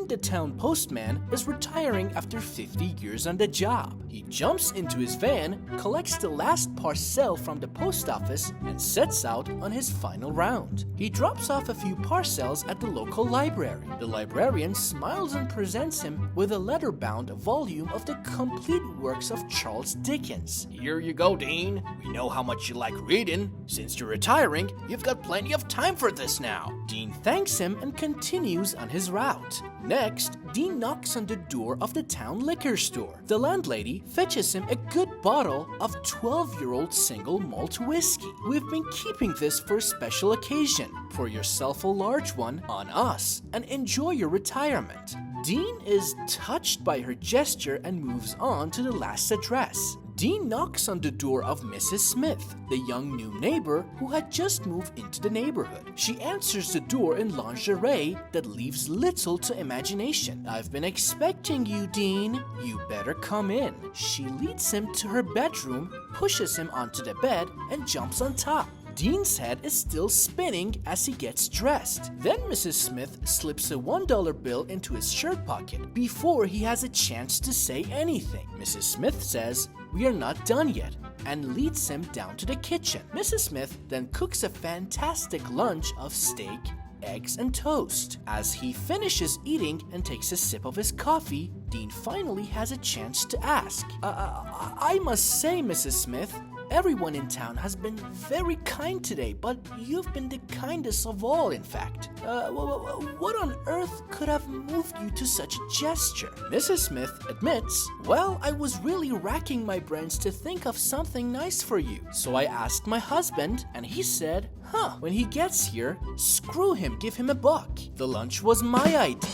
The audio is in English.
Dean, the town postman, is retiring after 50 years on the job. He jumps into his van, collects the last parcel from the post office, and sets out on his final round. He drops off a few parcels at the local library. The librarian smiles and presents him with a leather-bound volume of the complete works of Charles Dickens. "Here you go, Dean. We know how much you like reading. Since you're retiring, you've got plenty of time for this now." Dean thanks him and continues on his route. Next, Dean knocks on the door of the town liquor store. The landlady fetches him a good bottle of 12-year-old single malt whiskey. "We've been keeping this for a special occasion. Pour yourself a large one on us and enjoy your retirement." Dean is touched by her gesture and moves on to the last address. Dean knocks on the door of Mrs. Smith, the young new neighbor who had just moved into the neighborhood. She answers the door in lingerie that leaves little to imagination. "I've been expecting you, Dean. You better come in." She leads him to her bedroom, pushes him onto the bed, and jumps on top. Dean's head is still spinning as he gets dressed. Then Mrs. Smith slips a $1 bill into his shirt pocket before he has a chance to say anything. Mrs. Smith says, "We are not done yet," and leads him down to the kitchen. Mrs. Smith then cooks a fantastic lunch of steak, eggs, and toast. As he finishes eating and takes a sip of his coffee, Dean finally has a chance to ask, I must say, Mrs. Smith, everyone in town has been very kind today, but you've been the kindest of all, in fact. What on earth could have moved you to such a gesture?" Mrs. Smith admits, "Well, I was really racking my brains to think of something nice for you. So I asked my husband, and he said, when he gets here, screw him, give him a buck. The lunch was my idea."